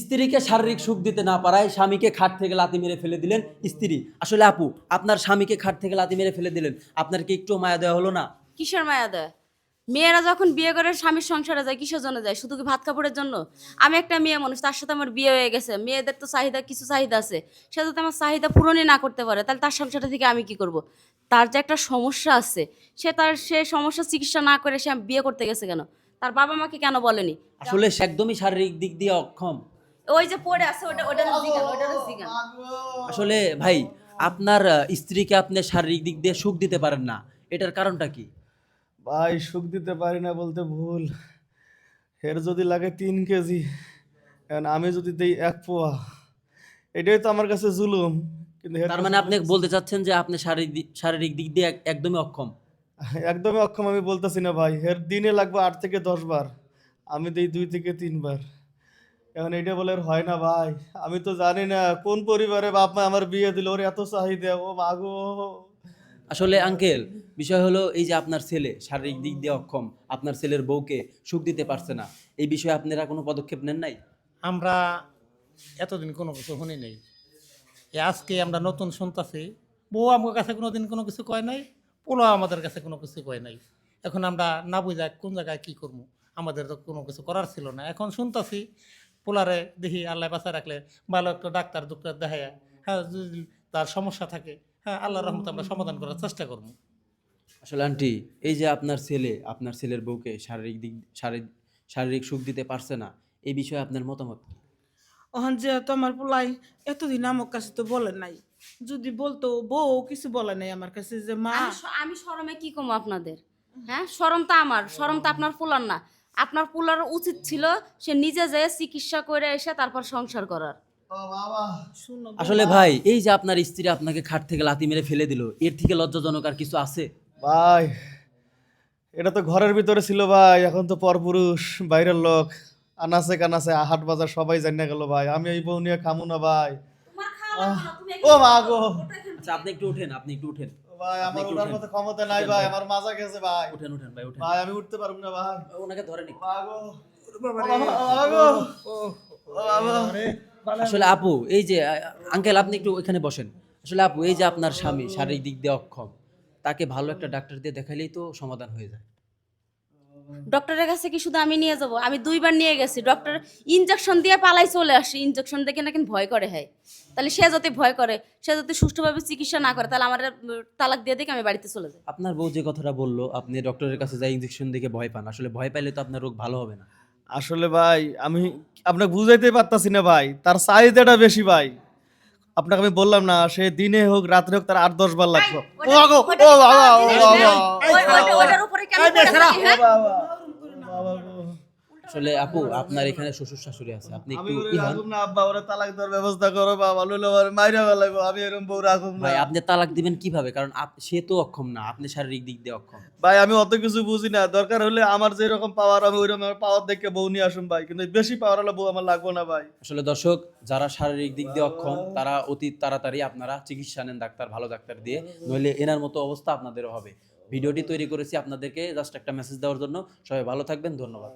স্ত্রীকে শারীরিক সুখ দিতে না পারায় স্বামীকে খাট থেকে লাথি মেরে ফেলে দিলেন স্ত্রী। আসলে আপু, আপনার স্বামীকে খাট থেকে লাথি মেরে ফেলে দিলেন, আপনার কি একটু মায়া দেওয়া হলো না? কিসের মায়া দেয়? মেয়েরা যখন বিয়ে করে স্বামীর সংসারে যায় কিসের জন্য যায়? শুধু কি ভাত কাপড়ের জন্য? আমি একটা মেয়ে মানুষ, তার সাথে আমার বিয়ে হয়ে গেছে। মেয়েদের তো চাহিদা, কিছু চাহিদা আছে। সে যদি আমার চাহিদা পূরণই না করতে পারে, তাহলে তার সংসারটা থেকে আমি কি করব? তার যে একটা সমস্যা আছে, সে সমস্যা চিকিৎসা না করে সে বিয়ে করতে গেছে কেন? তার বাবা মাকে কেন বলেনি? আসলে সে একদমই শারীরিক দিক দিয়ে অক্ষম। ওই যে পড়ে আছে, ওটা জিগান, ওটা জিগান। আসলে ভাই, আপনার স্ত্রীকে আপনি শারীরিক দিক দিয়ে সুখ দিতে পারেন না, এটার কারণটা কি? ভাই সুখ দিতে পারি না বলতে ভুল। এর যদি লাগে 3 কেজি, এখন আমি যদি দেই 1 পোয়া, এটাই তো আমার কাছে জুলুম। কিন্তু এর তার কাছে মানে আপনি বলতেছি- বলতে চাচ্ছেন যে আপনি শারীরিক দিক দিয়ে একদমই অক্ষম? একদমই অক্ষম আমি বলতেছি না ভাই, এর দিনে লাগবে 8 থেকে 10 বার, আমি দেই 2 থেকে 3 বার। এখন এটা বলে আর হয় না ভাই। আমি তো জানি না কোন পরিবারে বাপ মা আমার বিয়ে দিল, ওর এত চাহিদা, ও মাগো। আসলে আঙ্কেল, বিষয় হলো এই যে আপনার ছেলে শারীরিক দিক দিয়ে অক্ষম, আপনার ছেলের বউকে সুখ দিতে পারছে না, এই বিষয়ে আপনারা কোনো পদক্ষেপ নেন নাই? আমরা এতদিন কোনো কিছু শুনি নাই, আজকে আমরা নতুন শুনতাছি। বউ আমার কাছে কোনোদিন কোনো কিছু কয় নাই, পোলা আমাদের কাছে কোনো কিছু কয় নাই। এখন আমরা না বুঝা কোন জায়গায় কী করবো, আমাদের তো কোনো কিছু করার ছিল না। এখন শুনতাছি পোলারে দেখি আল্লাহ বাঁচা রাখলে ভালো একটা ডাক্তার ডুক্তার দেখায়, হ্যাঁ যদি তার সমস্যা থাকে, হ্যাঁ আল্লাহর রহমতে আমরা সমাধান করার চেষ্টা করবো। আসলে আন্টি, এই যে আপনার ছেলের বউকে শারীরিক সুখ দিতে পারছে না, এই বিষয়ে আপনার মতামত কি? ওখান যেহেতু আমার পোলাই এতদিন আমার কাছে তো বলে নাই, যদি বলতো বউ কিছু বলে নাই আমার কাছে যে মা। আমি শরমে কি কমো আপনাদের? হ্যাঁ, শরম তো আমার, শরম তো আপনার পোলার না। আপনার পোলার উচিত ছিল সে নিজে যেয়ে চিকিৎসা করে এসে তারপর সংসার করার। শুনো আসলে ভাই, এই যে আপনার স্ত্রী আপনাকে খাট থেকে লাথি মেরে ফেলে দিল, এর থেকে লজ্জাজনক আর কিছু আছে? ভাই এটা তো ঘরের ভিতরে ছিল ভাই, এখন তো পরপুরুষ, বাইরের লোক, আনাচে কানাচে হাট বাজার সবাই জানিয়ে গেল ভাই। আমি এই বউ নিয়ে খামু না ভাই। তোমার খাওয়া লাগবে না, তুমি ও মা গো। আচ্ছা, আপনি একটু উঠেন, আপনি একটু উঠেন। ভাই আপনি আমার একটু ওঠার উঠেন। মতো ক্ষমতা নাই উঠেন ভাই, ভাই। আমার মাজা গেছে ভাই। উঠেন উঠেন ভাই, উঠেন। ভাই আমি উঠতে পারবো না ভাই। ওনাকে ধরেন একটু। মা গো। মা গো। আসলে আপু, এই যে আঙ্কেল, আপনি একটু ওইখানে বসেন। আসলে আপু, এই যে আপনার স্বামী শারীরিক দিক দিয়ে অক্ষম, তাকে ভালো একটা ডাক্তার দিয়ে দেখালেই তো সমাধান হয়ে যায়। ডক্টরের কাছে কি শুধু আমি নিয়ে যাব? আমি 2বার নিয়ে গেছি। ডক্টর ইনজেকশন দিয়ে পালাই চলে আসি। ইনজেকশন দেখে নাকি ভয় করে। হয় তাহলে সে যদি ভয় করে, সে যদি সুষ্ঠুভাবে চিকিৎসা না করে, তাহলে আমার তালাক দিয়ে দেখে আমি বাড়িতে চলে যাই। আপনার বউ যে কথাটা বললো, আপনি ডক্টরের কাছে যাই ইনজেকশন দেখে ভয় পান, আসলে ভয় পাইলে তো আপনার রোগ ভালো হবে না। আসলে ভাই আমি আপনাকে বুঝাইতে পারতাছি না ভাই, তার চাহিদাটা বেশি ভাই। আপনাকে আমি বললাম না, সে দিনে হোক রাত্রে হোক তার 8-10 বার লাগবে। ও গো, ও বাবা, ও বাবা। ওটার উপরে কেন পড়ে থাকি, হ্যাঁ? বাবা গো। আসলে আপু, আপনার এখানে শ্বশুর শাশুড়ি আছে, আপনি আমি একটু ওরে রাখুম না আব্বা, ওরে তালাক দেওয়ার ব্যবস্থা করো বাবা, লইলে ওরে মাইরা ফেলাইবো। আমি এরকম বউ রাখুম না ভাই, আপনি তালাক দিবেন কিভাবে? কারণ সে তো অক্ষম না, আপনি শারীরিক দিক দিয়ে অক্ষম। ভাই। আমি অত কিছু বুঝি না, দরকার হলে আমার যেরকম পাওয়ার আমি ওইরকম পাওয়ার দেখে বউ নিয়ে আসুন ভাই, কিন্তু বেশি পাওয়ার হলে বউ আমার লাগবো না ভাই। আসলে দর্শক, যারা শারীরিক দিক দিয়ে অক্ষম, তারা অতি তাড়াতাড়ি আপনারা চিকিৎসা নেন ভালো ডাক্তার দিয়ে, নইলে এনার মতো অবস্থা আপনাদেরও হবে। ভিডিওটি তৈরি করেছি আপনাদেরকে জাস্ট একটা মেসেজ দেওয়ার জন্য। সবাই ভালো থাকবেন, ধন্যবাদ।